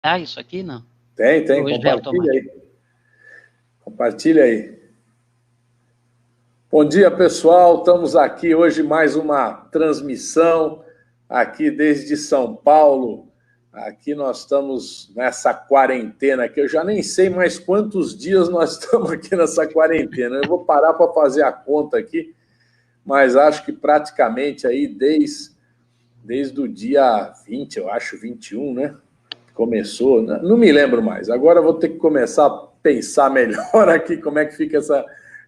Ah, isso aqui não. Tem, Hoje é compartilha automático. aí. Compartilha aí. Bom dia, pessoal. Estamos aqui hoje mais uma transmissão aqui desde São Paulo. Aqui nós estamos nessa quarentena que eu já nem sei mais quantos dias nós estamos aqui nessa quarentena. Eu vou parar para fazer a conta aqui, mas acho que praticamente aí desde o dia 20, eu acho, 21, né? Começou, né? Não me lembro mais. Agora eu vou ter que começar a pensar melhor aqui como é que fica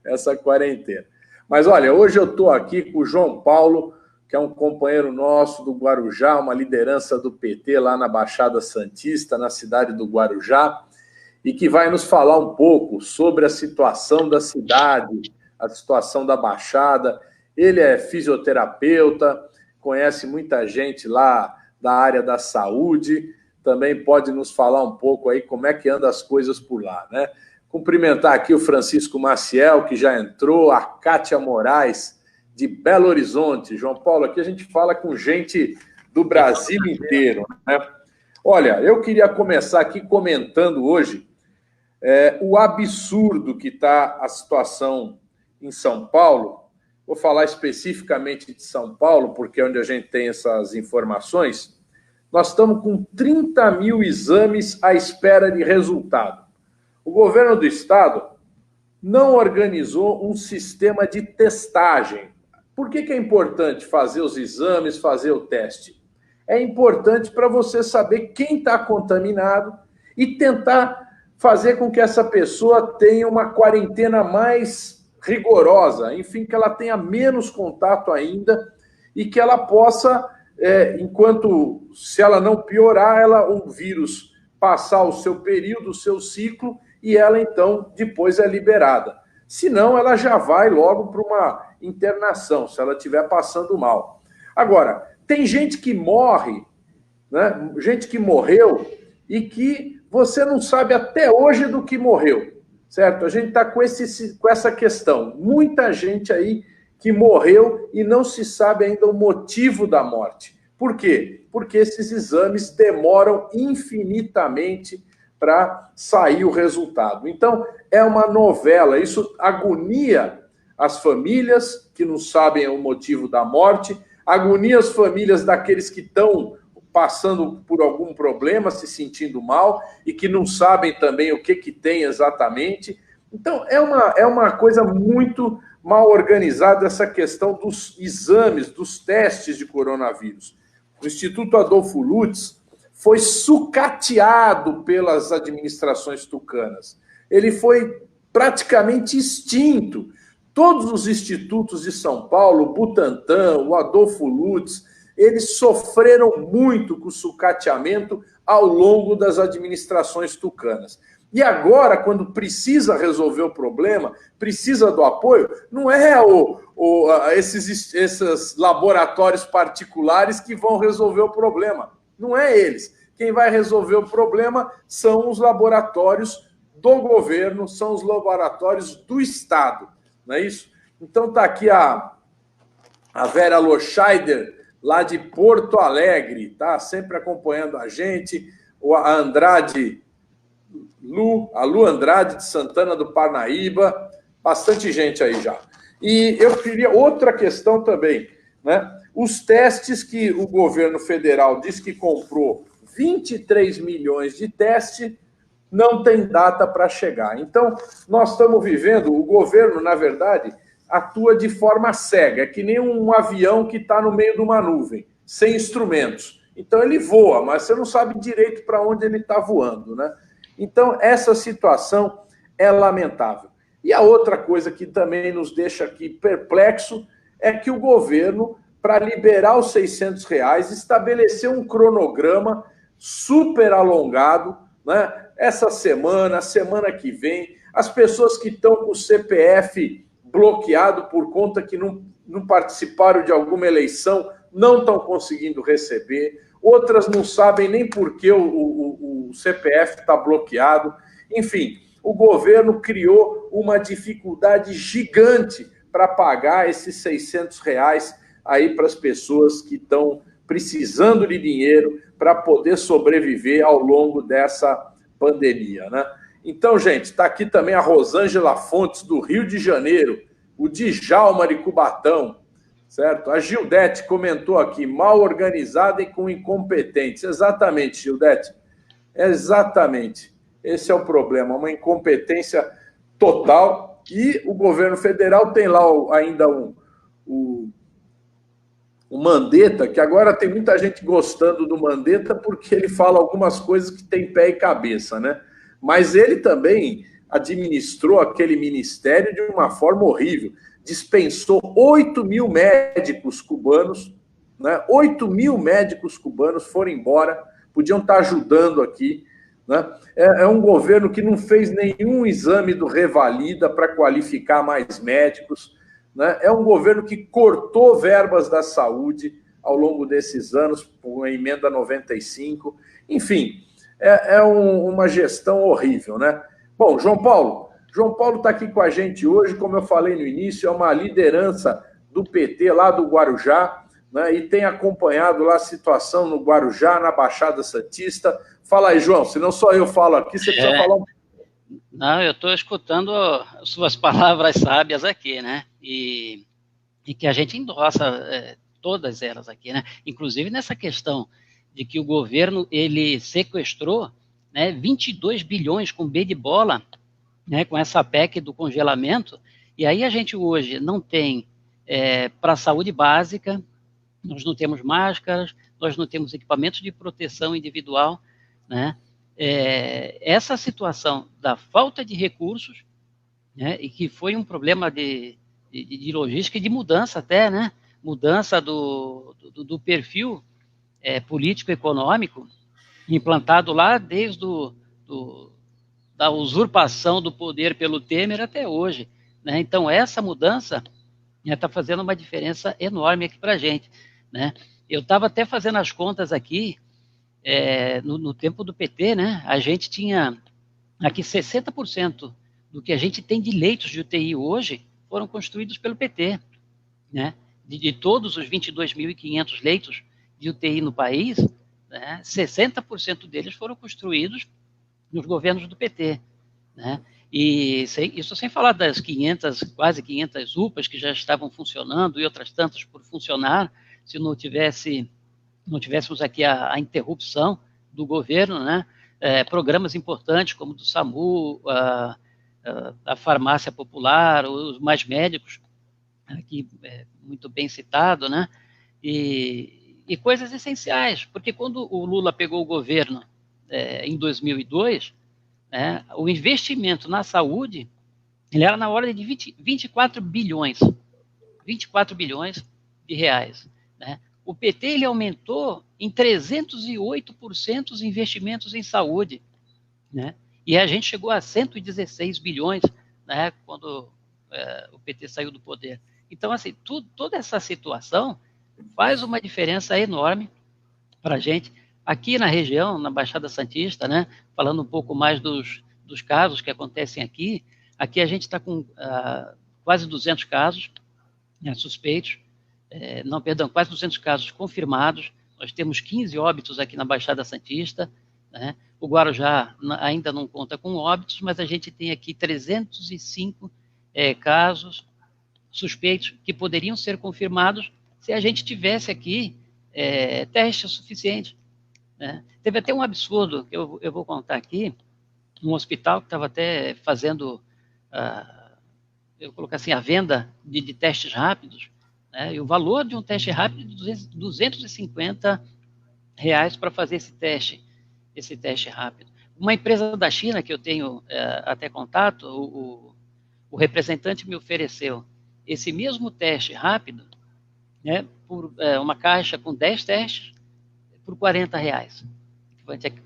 essa quarentena. Mas olha, hoje eu estou aqui com o João Paulo, que é um companheiro nosso do Guarujá, uma liderança do PT lá na Baixada Santista, na cidade do Guarujá, e que vai nos falar um pouco sobre a situação da cidade, a situação da Baixada. Ele é fisioterapeuta, conhece muita gente lá da área da saúde, também pode nos falar um pouco aí como é que andam as coisas por lá, né? Cumprimentar aqui o Francisco Maciel, que já entrou, a Kátia Moraes, de Belo Horizonte. João Paulo, aqui a gente fala com gente do Brasil inteiro, né? Olha, eu queria começar aqui comentando hoje o absurdo que está a situação em São Paulo. Vou falar especificamente de São Paulo, porque é onde a gente tem essas informações. Nós estamos com 30 mil exames à espera de resultado. O governo do estado não organizou um sistema de testagem. Por que é importante fazer os exames, fazer o teste? É importante para você saber quem está contaminado e tentar fazer com que essa pessoa tenha uma quarentena mais rigorosa, enfim, que ela tenha menos contato ainda e que ela possa, se ela não piorar, o vírus passar o seu período, o seu ciclo, e ela, então, depois é liberada. Senão, ela já vai logo para uma internação, se ela estiver passando mal. Agora, tem gente que morre, né? Gente que morreu e que você não sabe até hoje do que morreu, certo? A gente está com essa questão. Muita gente aí que morreu e não se sabe ainda o motivo da morte. Por quê? Porque esses exames demoram infinitamente para sair o resultado. Então, é uma novela, isso agonia as famílias que não sabem o motivo da morte, agonia as famílias daqueles que estão passando por algum problema, se sentindo mal, e que não sabem também o que tem exatamente. Então, é uma coisa muito mal organizada essa questão dos exames, dos testes de coronavírus. O Instituto Adolfo Lutz foi sucateado pelas administrações tucanas. Ele foi praticamente extinto. Todos os institutos de São Paulo, o Butantan, o Adolfo Lutz, eles sofreram muito com o sucateamento ao longo das administrações tucanas. E agora, quando precisa resolver o problema, precisa do apoio, não é esses laboratórios particulares que vão resolver o problema. Não é eles. Quem vai resolver o problema são os laboratórios do governo, são os laboratórios do Estado. Não é isso? Então está aqui a Vera Loscheider, lá de Porto Alegre, tá sempre acompanhando a gente, a Andrade, a Lu Andrade de Santana do Parnaíba, bastante gente aí já. E eu queria outra questão também, né? Os testes que o governo federal diz que comprou 23 milhões de testes, não tem data para chegar. Então, nós estamos vivendo, o governo, na verdade, atua de forma cega, é que nem um avião que está no meio de uma nuvem, sem instrumentos. Então, ele voa, mas você não sabe direito para onde ele está voando, né? Então, essa situação é lamentável. E a outra coisa que também nos deixa aqui perplexo é que o governo, para liberar os R$600, estabeleceu um cronograma super alongado, né? Essa semana, a semana que vem, as pessoas que estão com o CPF bloqueado por conta que não participaram de alguma eleição não estão conseguindo receber, outras não sabem nem por que o CPF está bloqueado. Enfim, o governo criou uma dificuldade gigante para pagar esses R$600 aí para as pessoas que estão precisando de dinheiro para poder sobreviver ao longo dessa pandemia, né? Então, gente, está aqui também a Rosângela Fontes, do Rio de Janeiro, o Djalma de Cubatão, certo? A Gildete comentou aqui, mal organizada e com incompetentes. Exatamente, Gildete. Exatamente. Esse é o problema, uma incompetência total. E o governo federal tem lá ainda o Mandetta, que agora tem muita gente gostando do Mandetta porque ele fala algumas coisas que tem pé e cabeça, né? Mas ele também administrou aquele ministério de uma forma horrível. Dispensou 8 mil médicos cubanos, né? 8 mil médicos cubanos foram embora, podiam estar ajudando aqui, né? É um governo que não fez nenhum exame do Revalida para qualificar mais médicos, né? É um governo que cortou verbas da saúde ao longo desses anos, com a emenda 95. Enfim, uma gestão horrível, né? Bom, João Paulo está aqui com a gente hoje, como eu falei no início, é uma liderança do PT lá do Guarujá, né? E tem acompanhado lá a situação no Guarujá, na Baixada Santista. Fala aí, João, senão só eu falo aqui, você precisa falar um... Não, eu estou escutando suas palavras sábias aqui, né? E que a gente endossa todas elas aqui, né? Inclusive nessa questão de que o governo ele sequestrou, né, 22 bilhões com B de bola, né, com essa PEC do congelamento, e aí a gente hoje não tem para a saúde básica, nós não temos máscaras, nós não temos equipamentos de proteção individual, né? Essa situação da falta de recursos, né, e que foi um problema de logística e de mudança até, né? Mudança do perfil político-econômico implantado lá desde da usurpação do poder pelo Temer até hoje, né? Então, essa mudança está fazendo uma diferença enorme aqui para a gente, né? Eu estava até fazendo as contas aqui, no tempo do PT, né? A gente tinha aqui 60% do que a gente tem de leitos de UTI hoje foram construídos pelo PT, né? De todos os 22.500 leitos de UTI no país, né, 60% deles foram construídos nos governos do PT, né? E isso sem falar das quase 500 UPAs que já estavam funcionando e outras tantas por funcionar, se não tivéssemos aqui a interrupção do governo, né? Programas importantes como o do SAMU, a farmácia popular, os Mais Médicos, aqui muito bem citado, né? E coisas essenciais, porque quando o Lula pegou o governo em 2002, o investimento na saúde ele era na ordem de 24 bilhões de reais, né? O PT ele aumentou em 308% os investimentos em saúde, né? E a gente chegou a 116 bilhões, né, quando o PT saiu do poder. Então, assim, toda essa situação faz uma diferença enorme para a gente. Aqui na região, na Baixada Santista, né, falando um pouco mais dos casos que acontecem aqui a gente está com quase 200 casos, né, suspeitos, quase 200 casos confirmados. Nós temos 15 óbitos aqui na Baixada Santista, né? O Guarujá ainda não conta com óbitos, mas a gente tem aqui 305 casos suspeitos que poderiam ser confirmados se a gente tivesse aqui testes suficientes, né? Teve até um absurdo, que eu vou contar aqui, um hospital que estava até fazendo, eu vou colocar assim, a venda de testes rápidos, né? E o valor de um teste rápido é de R$250 para fazer esse teste rápido. Uma empresa da China que eu tenho até contato, o representante me ofereceu esse mesmo teste rápido, né, por uma caixa com 10 testes por R$40,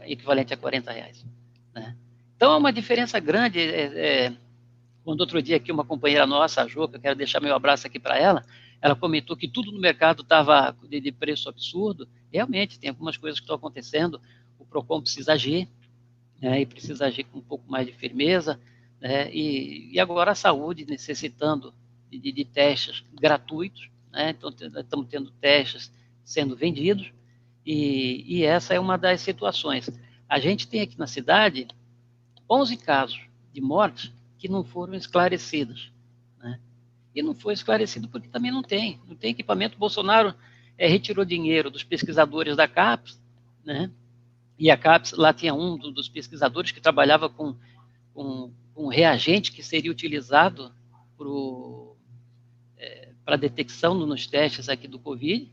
equivalente a R$40, né? Então é uma diferença grande. Quando outro dia aqui uma companheira nossa, a Jo, que eu quero deixar meu abraço aqui para ela comentou que tudo no mercado estava de preço absurdo. Realmente, tem algumas coisas que estão acontecendo, o PROCON precisa agir, né, e precisa agir com um pouco mais de firmeza, né, e agora a saúde necessitando de testes gratuitos, né? Então estamos tendo testes sendo vendidos, e essa é uma das situações. A gente tem aqui na cidade 11 casos de morte que não foram esclarecidos, né? E não foi esclarecido porque também não tem equipamento. Bolsonaro retirou dinheiro dos pesquisadores da CAPES, né? E a CAPES, lá tinha um dos pesquisadores que trabalhava com um reagente que seria utilizado para detecção nos testes aqui do Covid,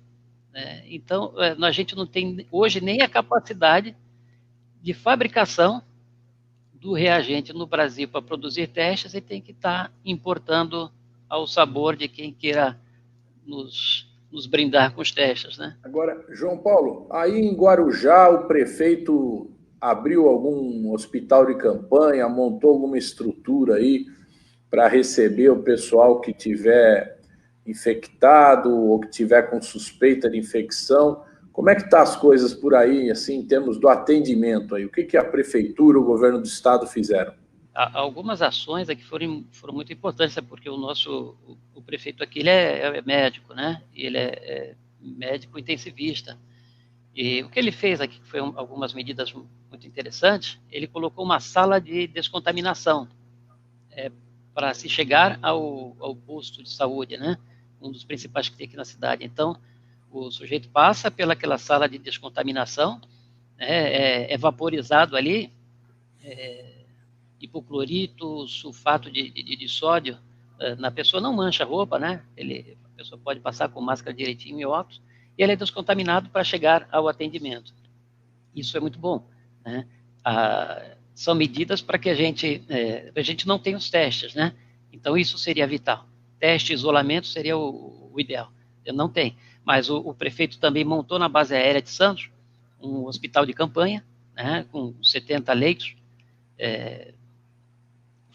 né? Então, a gente não tem hoje nem a capacidade de fabricação do reagente no Brasil para produzir testes, e tem que estar importando ao sabor de quem queira nos brindar com os testes, né? Agora, João Paulo, aí em Guarujá o prefeito abriu algum hospital de campanha, montou alguma estrutura aí para receber o pessoal que tiver infectado ou que tiver com suspeita de infecção. Como é que tá as coisas por aí, assim, em termos do atendimento aí? O que a prefeitura, o governo do estado fizeram? Algumas ações aqui foram muito importantes, porque o prefeito aqui ele é médico, né? Ele é médico intensivista. E o que ele fez aqui, que foi algumas medidas muito interessantes, ele colocou uma sala de descontaminação para se chegar ao posto de saúde, né? Um dos principais que tem aqui na cidade. Então, o sujeito passa pelaquela sala de descontaminação, é vaporizado ali, hipoclorito, sulfato de sódio, na pessoa não mancha a roupa, né? A pessoa pode passar com máscara direitinho e óculos, e ele é descontaminado para chegar ao atendimento. Isso é muito bom, né? São medidas para que a gente não tenha os testes, né? Então, isso seria vital. Teste, isolamento seria o ideal. Não tem. Mas o prefeito também montou na base aérea de Santos um hospital de campanha, né, com 70 leitos,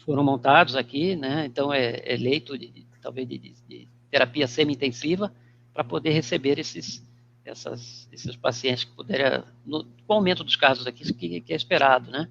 foram montados aqui, né? Então leito talvez de terapia semi-intensiva para poder receber esses pacientes que puderiam, com o aumento dos casos aqui, que é esperado, né?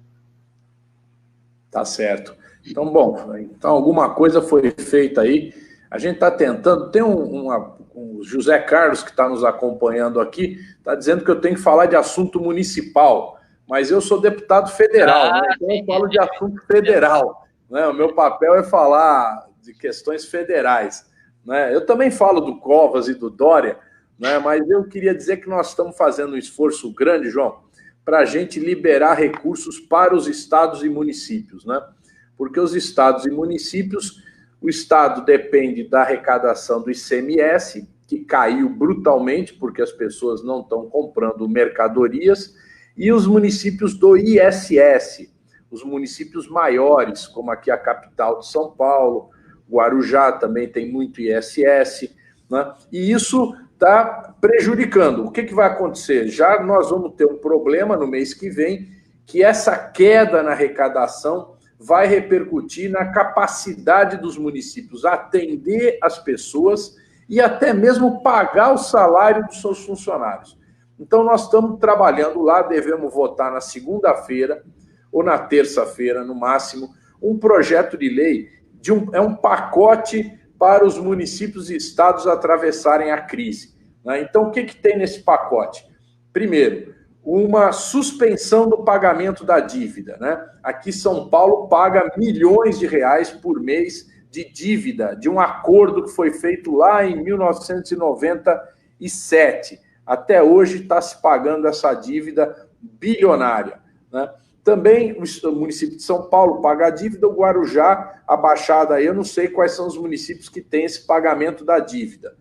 Tá certo. Então, bom, então alguma coisa foi feita aí. A gente está tentando, tem o José Carlos que está nos acompanhando aqui, está dizendo que eu tenho que falar de assunto municipal, mas eu sou deputado federal, né? Então eu falo de assunto federal, né? O meu papel é falar de questões federais, né? Eu também falo do Covas e do Dória, né? Mas eu queria dizer que nós estamos fazendo um esforço grande, João, para a gente liberar recursos para os estados e municípios, né? Porque os estados e municípios, o estado depende da arrecadação do ICMS, que caiu brutalmente, porque as pessoas não estão comprando mercadorias, e os municípios do ISS, os municípios maiores, como aqui a capital de São Paulo, Guarujá também tem muito ISS, né? E isso está prejudicando. O que vai acontecer? Já nós vamos ter um problema no mês que vem, que essa queda na arrecadação vai repercutir na capacidade dos municípios atender as pessoas e até mesmo pagar o salário dos seus funcionários. Então, nós estamos trabalhando lá, devemos votar na segunda-feira ou na terça-feira, no máximo, um projeto de lei, é um pacote para os municípios e estados atravessarem a crise, né? Então, o que tem nesse pacote? Primeiro, uma suspensão do pagamento da dívida, né? Aqui São Paulo paga milhões de reais por mês de dívida, de um acordo que foi feito lá em 1997. Até hoje está se pagando essa dívida bilionária, né? Também o município de São Paulo paga a dívida, o Guarujá, a Baixada aí, eu não sei quais são os municípios que têm esse pagamento da dívida.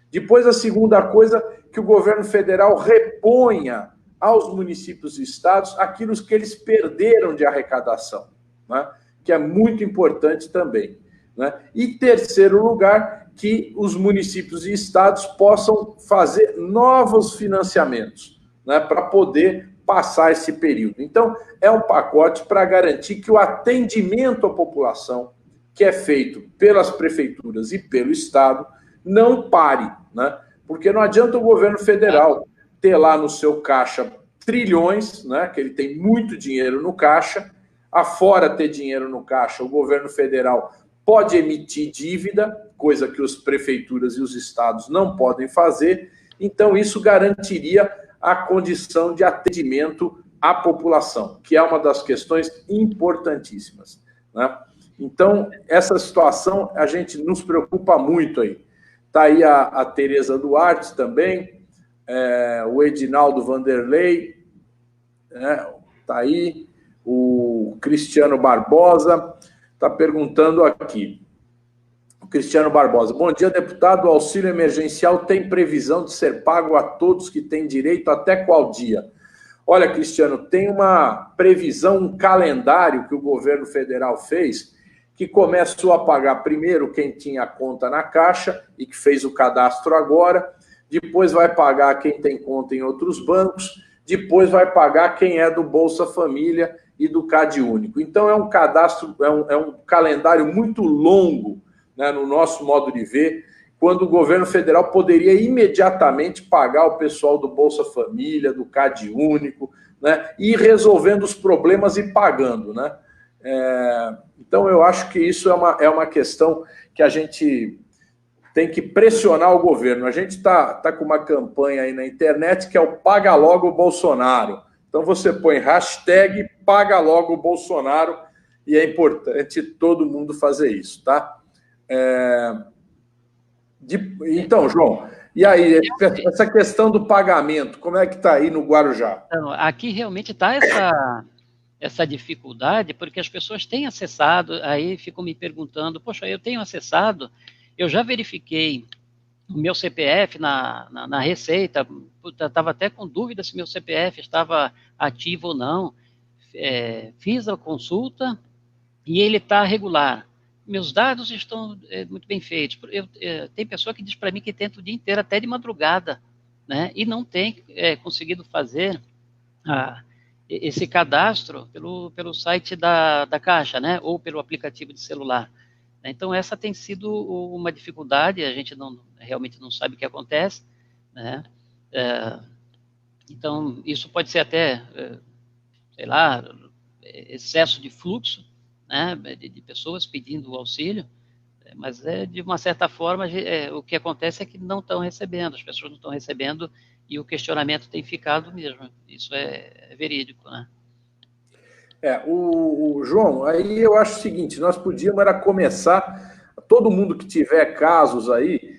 Depois, a segunda coisa, que o governo federal reponha aos municípios e estados aquilo que eles perderam de arrecadação, né? Que é muito importante também, né? E terceiro lugar, que os municípios e estados possam fazer novos financiamentos, né, para poder passar esse período. Então, é um pacote para garantir que o atendimento à população, que é feito pelas prefeituras e pelo estado, não pare, né? Porque não adianta o governo federal ter lá no seu caixa trilhões, né, que ele tem muito dinheiro no caixa, afora ter dinheiro no caixa, o governo federal pode emitir dívida, coisa que as prefeituras e os estados não podem fazer, Então isso garantiria a condição de atendimento à população, que é uma das questões importantíssimas, né? Então, essa situação a gente nos preocupa muito aí. Está aí a Tereza Duarte também, o Edinaldo Vanderlei, está aí, o Cristiano Barbosa está perguntando aqui. O Cristiano Barbosa: bom dia, deputado. O auxílio emergencial tem previsão de ser pago a todos que têm direito até qual dia? Olha, Cristiano, tem uma previsão, um calendário que o governo federal fez, que começou a pagar primeiro quem tinha conta na Caixa e que fez o cadastro agora, depois vai pagar quem tem conta em outros bancos, depois vai pagar quem é do Bolsa Família e do CadÚnico. Então é um cadastro, é um calendário muito longo, né, no nosso modo de ver, quando o governo federal poderia imediatamente pagar o pessoal do Bolsa Família, do CadÚnico, né, e ir resolvendo os problemas e pagando, né? Então eu acho que isso é uma questão que a gente tem que pressionar o governo. A gente tá com uma campanha aí na internet que é o Paga Logo Bolsonaro. Então você põe hashtag Paga Logo Bolsonaro e é importante todo mundo fazer isso, tá? Então, João, e aí, essa questão do pagamento, como é que está aí no Guarujá? Então, aqui realmente está essa dificuldade, porque as pessoas têm acessado, aí ficam me perguntando, poxa, eu tenho acessado, eu já verifiquei o meu CPF na Receita, estava até com dúvida se meu CPF estava ativo ou não, fiz a consulta e ele está regular. Meus dados estão muito bem feitos. Tem pessoa que diz para mim que tenta o dia inteiro, até de madrugada, né, e não tem conseguido fazer esse cadastro pelo site da Caixa, né, ou pelo aplicativo de celular. Então, essa tem sido uma dificuldade, a gente realmente não sabe o que acontece, né? Então, isso pode ser até, sei lá, excesso de fluxo, né, de pessoas pedindo o auxílio, mas de uma certa forma o que acontece é que não estão recebendo, as pessoas não estão recebendo e o questionamento tem ficado mesmo, isso é verídico, né? O João, aí eu acho o seguinte, nós podíamos era começar, todo mundo que tiver casos aí,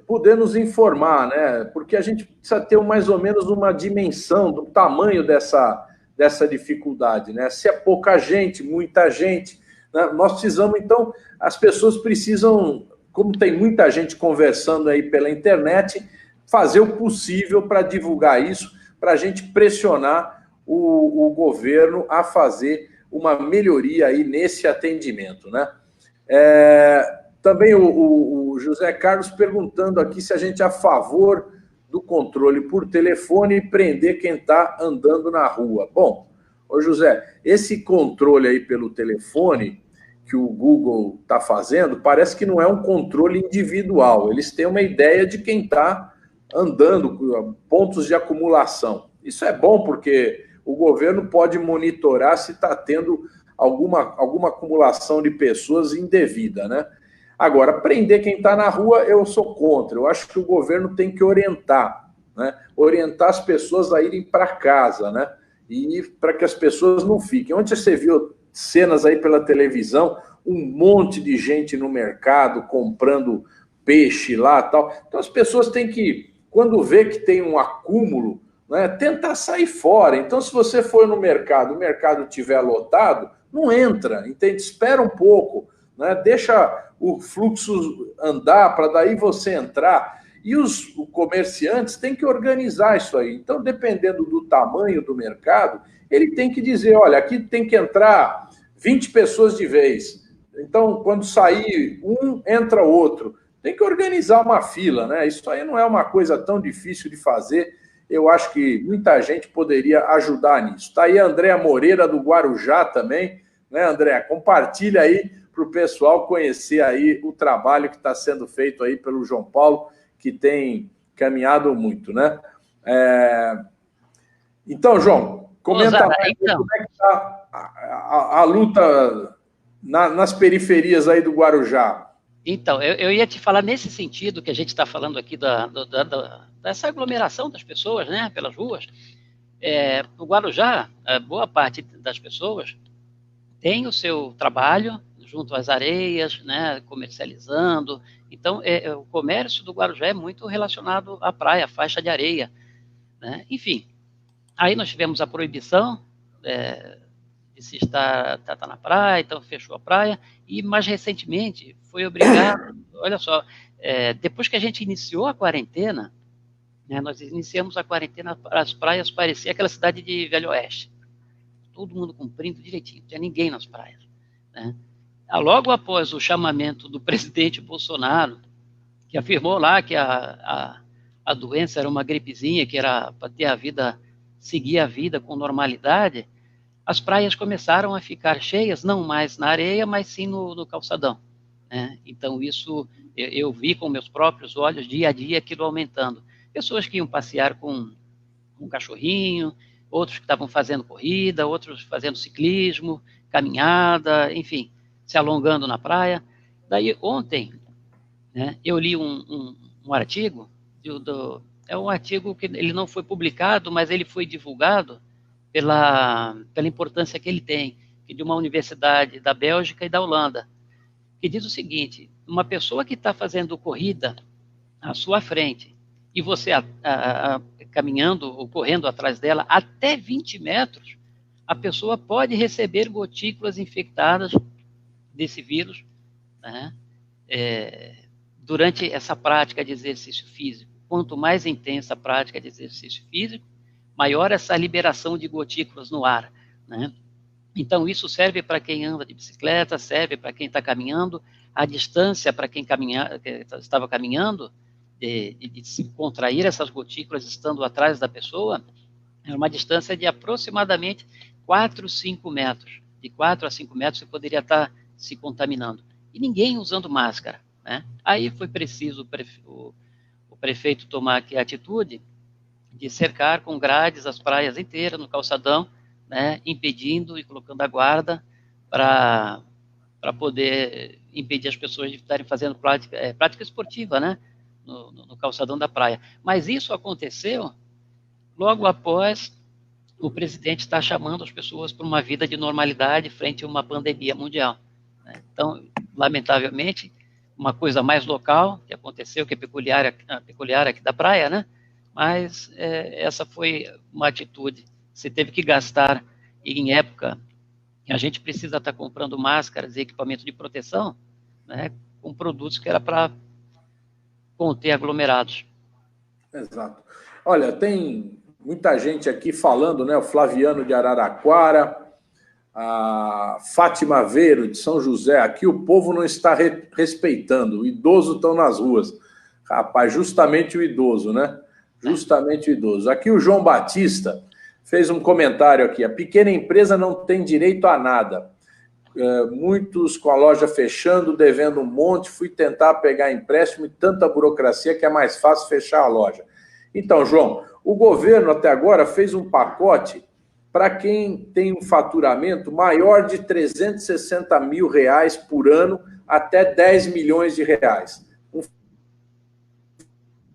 poder nos informar, né? Porque a gente precisa ter mais ou menos uma dimensão do tamanho dessa dificuldade, né? Se é pouca gente, muita gente, né? Nós precisamos, então, as pessoas precisam, como tem muita gente conversando aí pela internet, fazer o possível para divulgar isso, para a gente pressionar o governo a fazer uma melhoria aí nesse atendimento, né? Também o José Carlos perguntando aqui se a gente é a favor do controle por telefone e prender quem está andando na rua. Bom, ô José, esse controle aí pelo telefone que o Google está fazendo, parece que não é um controle individual. Eles têm uma ideia de quem está andando, pontos de acumulação. Isso é bom porque o governo pode monitorar se está tendo alguma acumulação de pessoas indevida, né? Agora, prender quem está na rua, eu sou contra. Eu acho que o governo tem que orientar, né? Orientar as pessoas a irem para casa, né? E para que as pessoas não fiquem. Ontem você viu cenas aí pela televisão, um monte de gente no mercado comprando peixe lá e tal. Então as pessoas têm que, quando vê que tem um acúmulo, né, tentar sair fora. Então, se você for no mercado, o mercado estiver lotado, não entra, entende? Espera um pouco, né? Deixa o fluxo andar para daí você entrar. E os comerciantes têm que organizar isso aí. Então, dependendo do tamanho do mercado, ele tem que dizer, olha, aqui tem que entrar 20 pessoas de vez. Então, quando sair um, entra outro. Tem que organizar uma fila, né? Isso aí não é uma coisa tão difícil de fazer. Eu acho que muita gente poderia ajudar nisso. Está aí a Andréa Moreira, do Guarujá também, né, Andréa? Compartilha aí para o pessoal conhecer aí o trabalho que está sendo feito aí pelo João Paulo, que tem caminhado muito, né? Então, João, comenta mais como é que está a luta nas periferias aí do Guarujá. Então, eu ia te falar nesse sentido que a gente está falando aqui dessa aglomeração das pessoas, né, pelas ruas. No Guarujá, boa parte das pessoas tem o seu trabalho junto às areias, né, comercializando. Então, o comércio do Guarujá é muito relacionado à praia, à faixa de areia, né? Enfim, aí nós tivemos a proibição de se estar na praia, então fechou a praia, e mais recentemente foi obrigado, olha só, depois que a gente iniciou a quarentena, né, nós iniciamos a quarentena, as praias pareciam aquela cidade de Velho Oeste, todo mundo cumprindo direitinho, não tinha ninguém nas praias, né? Logo após o chamamento do presidente Bolsonaro, que afirmou lá que a doença era uma gripezinha, que era para ter a vida, seguir a vida com normalidade, as praias começaram a ficar cheias, não mais na areia, mas sim no calçadão, né? Então isso eu vi com meus próprios olhos, dia a dia, aquilo aumentando. Pessoas que iam passear com um cachorrinho, outros que estavam fazendo corrida, outros fazendo ciclismo, caminhada, enfim, se alongando na praia. Daí, ontem, né, eu li um artigo, é um artigo que ele não foi publicado, mas ele foi divulgado pela importância que ele tem, de uma universidade da Bélgica e da Holanda, que diz o seguinte: uma pessoa que está fazendo corrida à sua frente, e você caminhando ou correndo atrás dela até 20 metros, a pessoa pode receber gotículas infectadas desse vírus, né, durante essa prática de exercício físico. Quanto mais intensa a prática de exercício físico, maior essa liberação de gotículas no ar, né? Então, isso serve para quem anda de bicicleta, serve para quem está caminhando. A distância para quem estava caminhando, de se contrair essas gotículas estando atrás da pessoa, é uma distância de aproximadamente 4, 5 metros. De 4 a 5 metros você poderia estar se contaminando. E ninguém usando máscara, né? Aí foi preciso o prefeito tomar aqui a atitude de cercar com grades as praias inteiras, no calçadão, né, impedindo e colocando a guarda para poder impedir as pessoas de estarem fazendo prática esportiva, né, no calçadão da praia. Mas isso aconteceu logo após o presidente estar chamando as pessoas para uma vida de normalidade frente a uma pandemia mundial, né? Então, lamentavelmente, uma coisa mais local que aconteceu, que é peculiar aqui da praia, né? Mas essa foi uma atitude. Você teve que gastar, em época que a gente precisa estar comprando máscaras e equipamento de proteção, né, com produtos que era para conter aglomerados. Exato. Olha, tem muita gente aqui falando, né? O Flaviano de Araraquara, a Fátima Veiro de São José. Aqui o povo não está respeitando, o idoso estão nas ruas. Rapaz, justamente o idoso, né? Justamente o idoso. Aqui o João Batista fez um comentário aqui: a pequena empresa não tem direito a nada. Muitos com a loja fechando, devendo um monte, fui tentar pegar empréstimo e tanta burocracia que é mais fácil fechar a loja. Então, João, o governo até agora fez um pacote para quem tem um faturamento maior de R$360 mil por ano até 10 milhões de reais. Um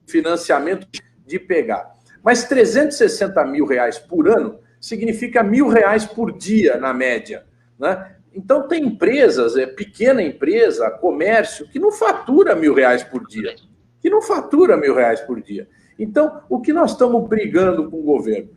financiamento de pegar. Mas R$360 mil por ano significa R$1.000 por dia, na média, né? Então, tem empresas, pequena empresa, comércio, que não fatura R$1.000 por dia. Que não fatura R$1.000 por dia. Então, o que nós estamos brigando com o governo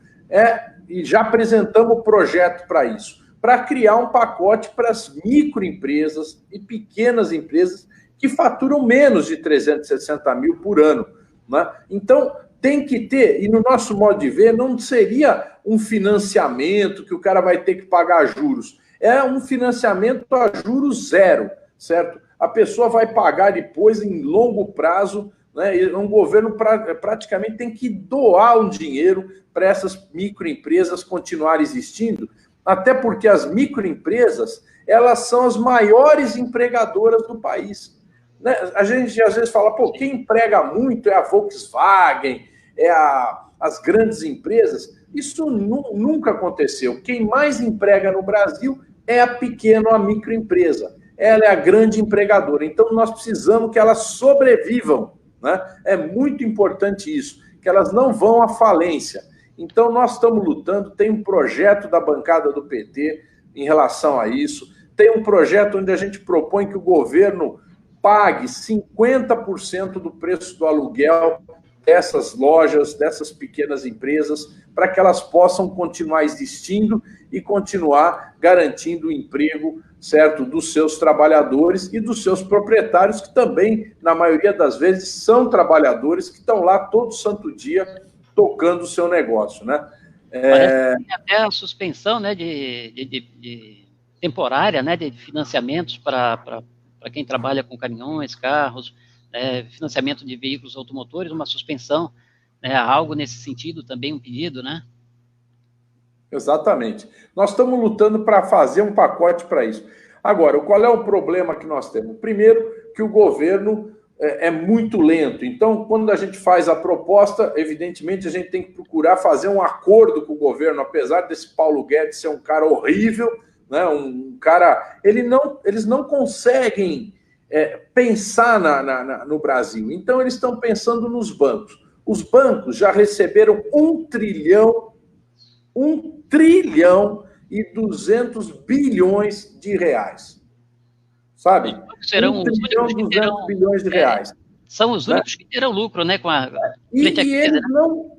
e já apresentamos o projeto para isso, para criar um pacote para as microempresas e pequenas empresas que faturam menos de R$360 mil por ano, né? Então, tem que ter, e no nosso modo de ver, não seria um financiamento que o cara vai ter que pagar juros. É um financiamento a juros zero, certo? A pessoa vai pagar depois em longo prazo, né? E um governo praticamente tem que doar um dinheiro para essas microempresas continuarem existindo, até porque as microempresas, elas são as maiores empregadoras do país, né? A gente às vezes fala, pô, quem emprega muito é a Volkswagen, as grandes empresas. Isso nunca aconteceu. Quem mais emprega no Brasil é a pequena ou a microempresa. ela é a grande empregadora. Então, nós precisamos que elas sobrevivam, né? É muito importante isso, que elas não vão à falência. Então, nós estamos lutando, tem um projeto da bancada do PT em relação a isso, tem um projeto onde a gente propõe que o governo pague 50% do preço do aluguel dessas lojas, dessas pequenas empresas, para que elas possam continuar existindo e continuar garantindo o emprego, certo, dos seus trabalhadores e dos seus proprietários, que também, na maioria das vezes, são trabalhadores que estão lá todo santo dia tocando o seu negócio, né? Parece que tem até a suspensão, né, de temporária, né, de financiamentos para quem trabalha com caminhões, carros, financiamento de veículos automotores, uma suspensão, algo nesse sentido também, um pedido, né? Exatamente. Nós estamos lutando para fazer um pacote para isso. Agora, qual é o problema que nós temos? Primeiro, que o governo é muito lento. Então, quando a gente faz a proposta, evidentemente, a gente tem que procurar fazer um acordo com o governo, apesar desse Paulo Guedes ser um cara horrível, né? Um cara... Eles não conseguem pensar no Brasil. Então, eles estão pensando nos bancos. Os bancos já receberam 1 trilhão e 200 bilhões de reais. Sabe? Serão 1 trilhão e 200 bilhões de reais. São os únicos que terão lucro, né? E eles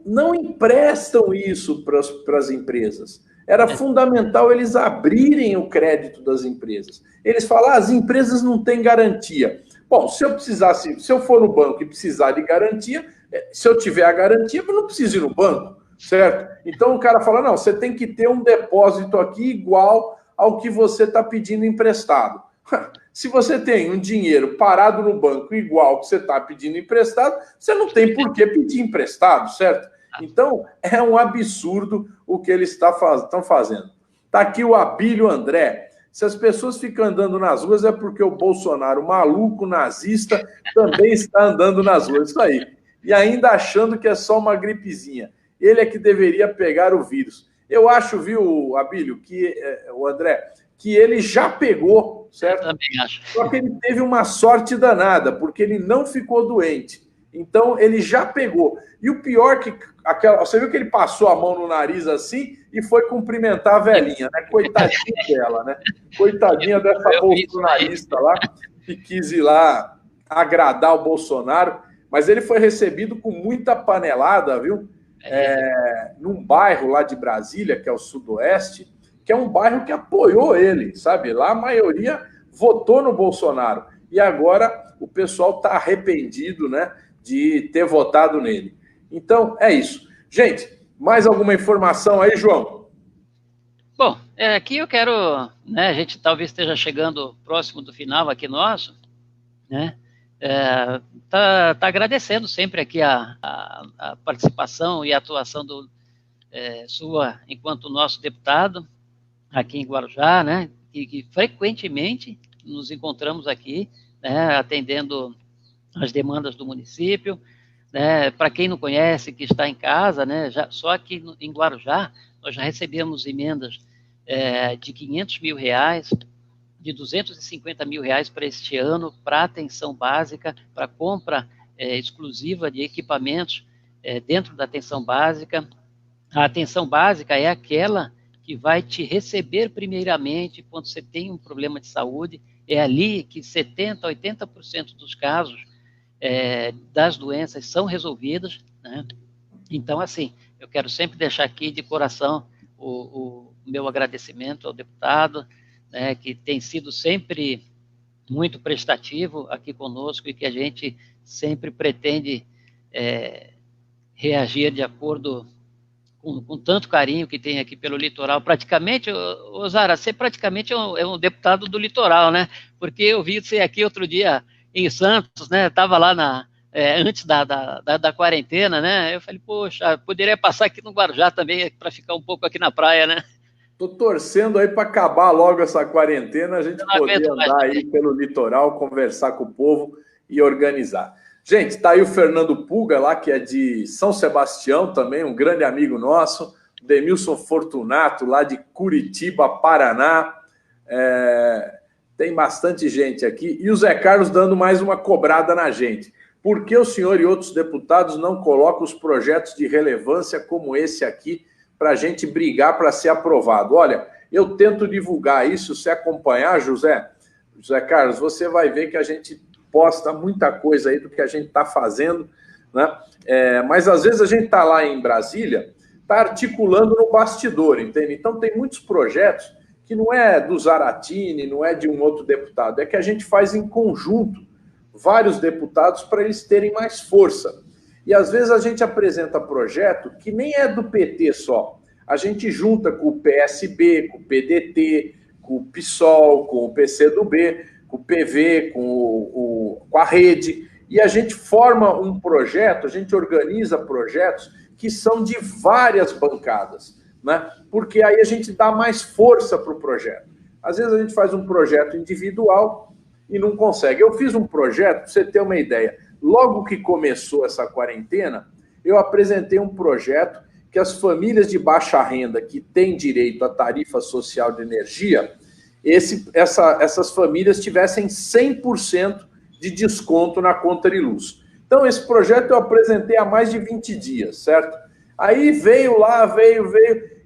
não emprestam isso para as empresas. Era fundamental eles abrirem o crédito das empresas. Eles falam, as empresas não têm garantia. Bom, se eu for no banco e precisar de garantia, se eu tiver a garantia, eu não preciso ir no banco, certo? Então o cara fala, não, você tem que ter um depósito aqui igual ao que você está pedindo emprestado. Se você tem um dinheiro parado no banco igual ao que você está pedindo emprestado, você não tem por que pedir emprestado, certo? Então, é um absurdo o que eles estão fazendo. Está aqui o Abílio André. Se as pessoas ficam andando nas ruas é porque o Bolsonaro, maluco, nazista, também está andando nas ruas. Isso aí. E ainda achando que é só uma gripezinha. Ele é que deveria pegar o vírus. Eu acho, viu, Abílio, o André, que ele já pegou, certo? Eu também acho. Só que ele teve uma sorte danada, porque ele não ficou doente. Então, ele já pegou. E o pior que... Você viu que ele passou a mão no nariz assim e foi cumprimentar a velhinha, né? Coitadinha dela, né? Coitadinha dessa bolsonarista lá, que quis ir lá agradar o Bolsonaro. Mas ele foi recebido com muita panelada, viu? Num bairro lá de Brasília, que é o Sudoeste, que é um bairro que apoiou ele, sabe? Lá a maioria votou no Bolsonaro. E agora o pessoal está arrependido, né, de ter votado nele. Então, é isso. Gente, mais alguma informação aí, João? Bom, aqui eu quero, né, a gente talvez esteja chegando próximo do final aqui nosso, né, tá agradecendo sempre aqui a participação e a atuação sua enquanto nosso deputado aqui em Guarujá, né, que frequentemente nos encontramos aqui, né, atendendo as demandas do município. Para quem não conhece, que está em casa, né, só aqui em Guarujá, nós já recebemos emendas de 500 mil reais, de 250 mil reais para este ano, para atenção básica, para compra exclusiva de equipamentos dentro da atenção básica. A atenção básica é aquela que vai te receber primeiramente quando você tem um problema de saúde. É ali que 70%, 80% dos casos das doenças são resolvidas, né? Então, assim, eu quero sempre deixar aqui de coração o meu agradecimento ao deputado, né, que tem sido sempre muito prestativo aqui conosco e que a gente sempre pretende reagir de acordo com tanto carinho que tem aqui pelo litoral. Praticamente, Zara, você praticamente é um deputado do litoral, né? Porque eu vi você aqui outro dia em Santos, né? Estava lá antes da quarentena, né? Eu falei, poxa, poderia passar aqui no Guarujá também para ficar um pouco aqui na praia, né? Estou torcendo aí para acabar logo essa quarentena, a gente poder andar aí pelo litoral, conversar com o povo e organizar. Gente, está aí o Fernando Puga lá, que é de São Sebastião também, um grande amigo nosso, Demilson Fortunato, lá de Curitiba, Paraná. Tem bastante gente aqui. E o Zé Carlos dando mais uma cobrada na gente. Por que o senhor e outros deputados não colocam os projetos de relevância como esse aqui para a gente brigar para ser aprovado? Olha, eu tento divulgar isso, se acompanhar, José Carlos, você vai ver que a gente posta muita coisa aí do que a gente está fazendo, né? Mas às vezes a gente está lá em Brasília, está articulando no bastidor, entende? Então tem muitos projetos que não é do Zaratini, não é de um outro deputado, é que a gente faz em conjunto, vários deputados, para eles terem mais força. E às vezes a gente apresenta projeto que nem é do PT só. A gente junta com o PSB, com o PDT, com o PSOL, com o PCdoB, com o PV, com a Rede, e a gente forma um projeto, a gente organiza projetos que são de várias bancadas, né? Porque aí a gente dá mais força para o projeto. Às vezes a gente faz um projeto individual e não consegue. Eu fiz um projeto, para você ter uma ideia, logo que começou essa quarentena, eu apresentei um projeto que as famílias de baixa renda que têm direito à tarifa social de energia, essas famílias tivessem 100% de desconto na conta de luz. Então, esse projeto eu apresentei há mais de 20 dias, certo? Aí veio,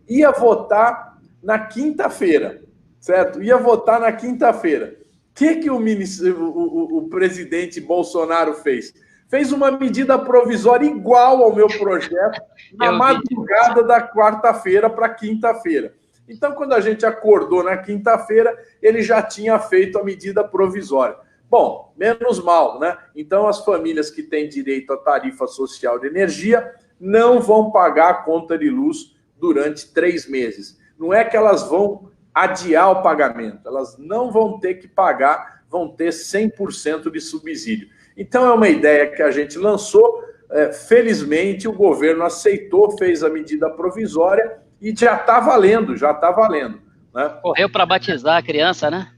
ia votar na quinta-feira, certo? Ia votar na quinta-feira. O que o presidente Bolsonaro fez? Fez uma medida provisória igual ao meu projeto na madrugada da quarta-feira para quinta-feira. Então, quando a gente acordou na quinta-feira, ele já tinha feito a medida provisória. Bom, menos mal, né? Então, as famílias que têm direito à tarifa social de energia não vão pagar a conta de luz durante 3 meses. Não é que elas vão adiar o pagamento, elas não vão ter que pagar, vão ter 100% de subsídio. Então, é uma ideia que a gente lançou, felizmente o governo aceitou, fez a medida provisória e já está valendo, né? Correu para batizar a criança, né?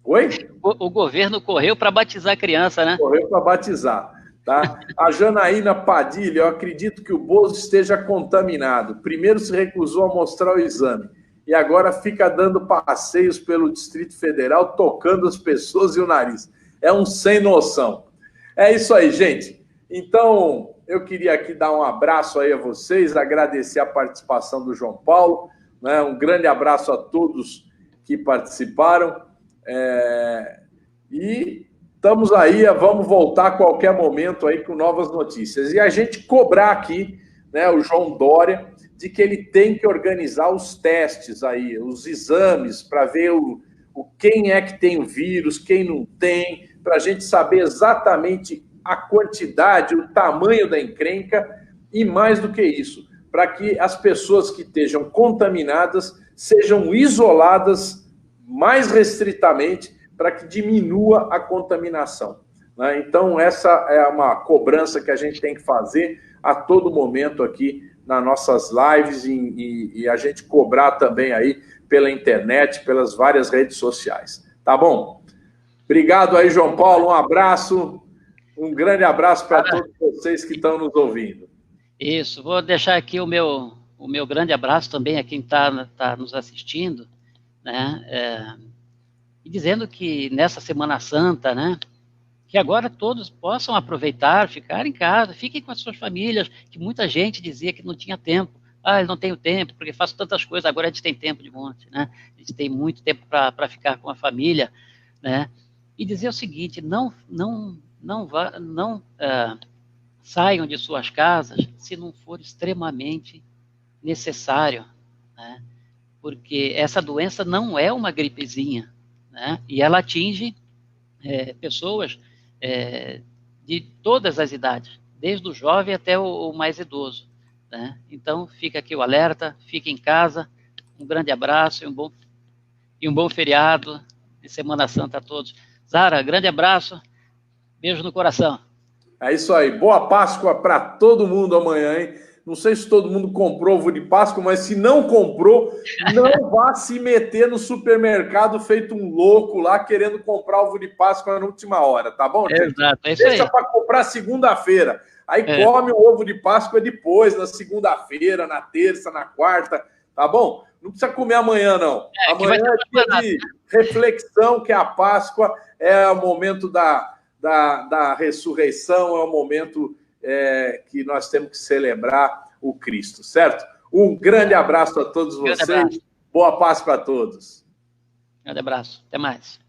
Oi? O governo correu para batizar a criança, né? Correu para batizar, tá? A Janaína Padilha, eu acredito que o Bozo esteja contaminado. Primeiro se recusou a mostrar o exame e agora fica dando passeios pelo Distrito Federal, tocando as pessoas e o nariz. É um sem noção. É isso aí, gente. Então, eu queria aqui dar um abraço aí a vocês, agradecer a participação do João Paulo, né? Um grande abraço a todos que participaram. E estamos aí, vamos voltar a qualquer momento aí com novas notícias. E a gente cobrar aqui, né, o João Dória, de que ele tem que organizar os testes aí, os exames, para ver quem é que tem o vírus, quem não tem, para a gente saber exatamente a quantidade, o tamanho da encrenca e mais do que isso, para que as pessoas que estejam contaminadas sejam isoladas mais restritamente para que diminua a contaminação, né? Então, essa é uma cobrança que a gente tem que fazer a todo momento aqui nas nossas lives e a gente cobrar também aí pela internet, pelas várias redes sociais. Tá bom? Obrigado aí, João Paulo. Um abraço, um grande abraço para todos vocês que estão nos ouvindo. Isso, vou deixar aqui o meu grande abraço também a quem tá nos assistindo, né? E dizendo que nessa Semana Santa, né, que agora todos possam aproveitar, ficar em casa, fiquem com as suas famílias, que muita gente dizia que não tinha tempo. Ah, eu não tenho tempo, porque faço tantas coisas, agora a gente tem tempo de monte, né? A gente tem muito tempo para ficar com a família, né? E dizer o seguinte, não saiam de suas casas se não for extremamente necessário, né? Porque essa doença não é uma gripezinha, né? E ela atinge pessoas de todas as idades, desde o jovem até o mais idoso, né? Então, fica aqui o alerta, fique em casa, um grande abraço e um bom feriado de Semana Santa a todos. Zara, grande abraço, beijo no coração. É isso aí, boa Páscoa para todo mundo amanhã, hein? Não sei se todo mundo comprou ovo de Páscoa, mas se não comprou, não vá se meter no supermercado feito um louco lá, querendo comprar ovo de Páscoa na última hora, tá bom, gente? Exato, é isso aí. Deixa para comprar segunda-feira. Aí come o ovo de Páscoa depois, na segunda-feira, na terça, na quarta, tá bom? Não precisa comer amanhã, não. Amanhã é dia de reflexão, que é a Páscoa, é o momento da ressurreição, é o momento que nós temos que celebrar o Cristo, certo? Um grande abraço a todos vocês. Boa Páscoa a todos. Grande abraço. Até mais.